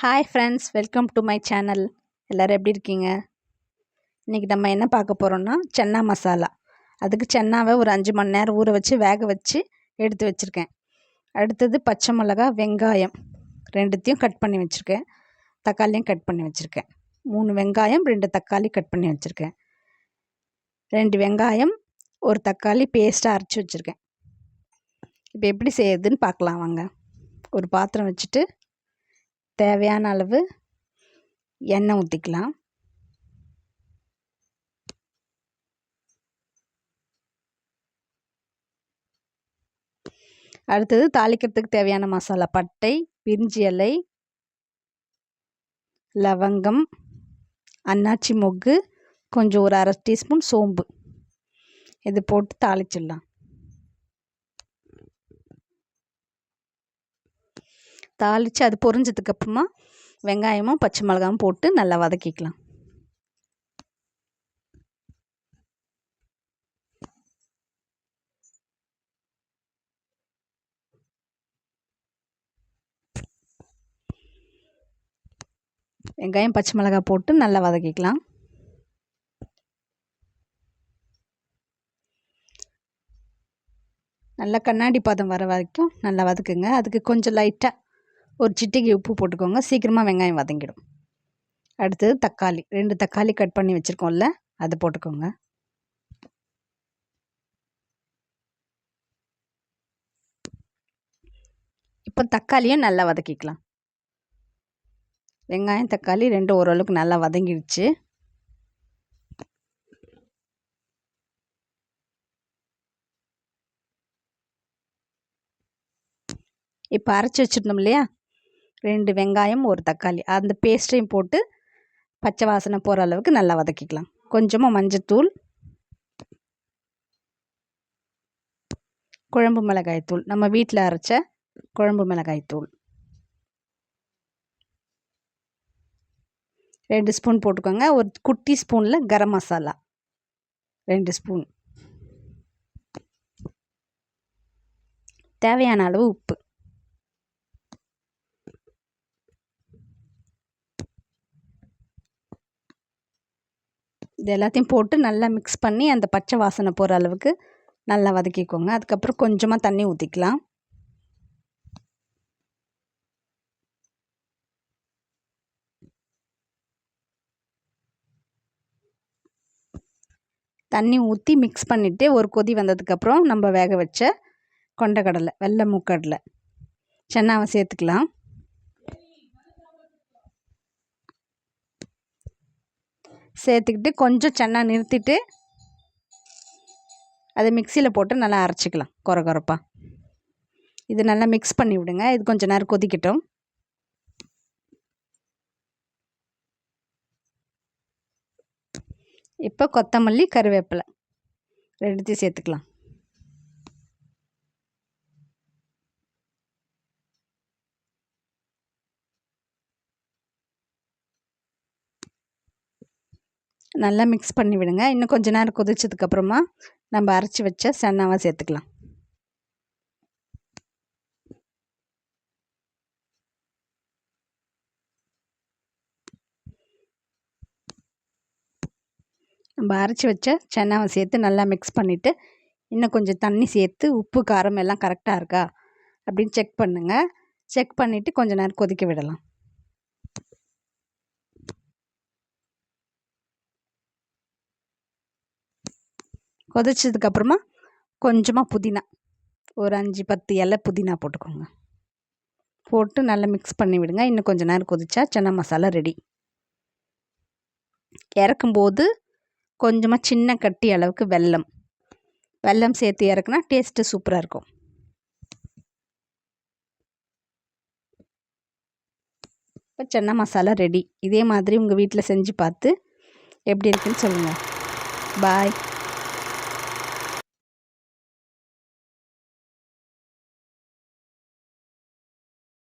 Hi friends, welcome to my channel. எல்லோரும் எப்படி இருக்கீங்க? இன்றைக்கி நம்ம என்ன பார்க்க போகிறோன்னா சன்னா மசாலா. அதுக்கு சன்னாவை ஒரு 5 மணி நேரம் ஊற வச்சு வேக வச்சு எடுத்து வச்சுருக்கேன். அடுத்தது பச்சை மிளகா, வெங்காயம் ரெண்டுத்தையும் கட் பண்ணி வச்சுருக்கேன். தக்காளியும் கட் பண்ணி வச்சுருக்கேன். 3 வெங்காயம் 2 தக்காளி கட் பண்ணி வச்சுருக்கேன். 2 வெங்காயம் 1 தக்காளி பேஸ்ட்டாக அரைச்சி வச்சுருக்கேன். இப்போ எப்படி செய்யுதுன்னு பார்க்கலாம் வாங்க. ஒரு பாத்திரம் வச்சுட்டு தேவையான அளவு எண்ணெய் ஊற்றிக்கலாம். அடுத்தது தாளிக்கிறதுக்கு தேவையான மசாலா பட்டை, பிரிஞ்சி இலை, லவங்கம், அன்னாச்சி மொக்கு, கொஞ்சம் ஒரு 1/2 டீஸ்பூன் சோம்பு இது போட்டு தாளிச்சிடலாம். தாளித்து அது பொரிஞ்சதுக்கப்புறமா வெங்காயமும் பச்சை மிளகாயும் போட்டு நல்லா வதக்கிக்கலாம். வெங்காயம் பச்சை மிளகாய் போட்டு நல்லா வதக்கிக்கலாம். நல்லா கண்ணாடி பதம் வர வரைக்கும் நல்லா வதக்குங்க. அதுக்கு கொஞ்சம் லைட்டாக ஒரு சிட்டிகை உப்பு போட்டுக்கோங்க. சீக்கிரமாக வெங்காயம் வதங்கிடும். அடுத்தது தக்காளி 2 தக்காளி கட் பண்ணி வச்சுருக்கோம்ல, அதை போட்டுக்கோங்க. இப்போ தக்காளியும் நல்லா வதக்கிக்கலாம். வெங்காயம் தக்காளி 2 ஓரளவுக்கு நல்லா வதங்கிடுச்சு. இப்போ அரைச்சி வச்சுருந்தோம் இல்லையா, 2 வெங்காயம் 1 தக்காளி அந்த பேஸ்ட்டையும் போட்டு பச்சை வாசனை போகிற அளவுக்கு நல்லா வதக்கிக்கலாம். கொஞ்சமாக மஞ்சத்தூள், குழம்பு மிளகாய்த்தூள், நம்ம வீட்டில் அரைச்ச குழம்பு மிளகாய்த்தூள் 2 ஸ்பூன் போட்டுக்கோங்க. ஒரு குட்டி ஸ்பூனில் கரம் மசாலா 2 ஸ்பூன், தேவையான அளவு உப்பு. இது எல்லாத்தையும் போட்டு நல்லா மிக்ஸ் பண்ணி அந்த பச்சை வாசனை போகிற அளவுக்கு நல்லா வதக்கிக்கோங்க. அதுக்கப்புறம் கொஞ்சமாக தண்ணி ஊற்றிக்கலாம். தண்ணி ஊற்றி மிக்ஸ் பண்ணிவிட்டு ஒரு கொதி வந்ததுக்கப்புறம் நம்ம வேக வச்ச கொண்டக்கடலை, வெள்ளை மூக்கடலை சன்னாவை சேர்த்துக்கலாம். சேர்த்துக்கிட்டு கொஞ்சம் சன்னா நிறுத்திட்டு அதை மிக்சியில் போட்டு நல்லா அரைச்சிக்கலாம் கொரகொரப்பாக. இது நல்லா மிக்ஸ் பண்ணி விடுங்க. இது கொஞ்சம் நேரம் கொதிக்கட்டும். இப்போ கொத்தமல்லி, கருவேப்பிலை ரெண்டுத்தையும் சேர்த்துக்கலாம். நல்லா மிக்ஸ் பண்ணி விடுங்க. இன்னும் கொஞ்சம் நேரம் கொதிச்சதுக்கப்புறமா நம்ம அரைச்சி வச்ச சன்னாவை சேர்த்துக்கலாம். நம்ம அரைச்சி வச்ச சன்னாவை சேர்த்து நல்லா மிக்ஸ் பண்ணிவிட்டு இன்னும் கொஞ்சம் தண்ணி சேர்த்து உப்பு காரம் எல்லாம் கரெக்டாக இருக்கா அப்படின்னு செக் பண்ணுங்கள். செக் பண்ணிவிட்டு கொஞ்சம் நேரம் கொதிக்க விடலாம். கொதிச்சதுக்கப்புறமா கொஞ்சமாக புதினா, ஒரு 5-10 இலை புதினா போட்டுக்கோங்க. போட்டு நல்லா மிக்ஸ் பண்ணி விடுங்க. இன்னும் கொஞ்சம் நேரம் கொதிச்சா சன்னா மசாலா ரெடி. இறக்கும்போது கொஞ்சமாக சின்ன கட்டி அளவுக்கு வெல்லம் சேர்த்து இறக்குனா டேஸ்ட்டு சூப்பராக இருக்கும். இப்போ சன்னா மசாலா ரெடி. இதே மாதிரி உங்கள் வீட்டில் செஞ்சு பார்த்து எப்படி இருக்குன்னு சொல்லுங்கள். பாய்.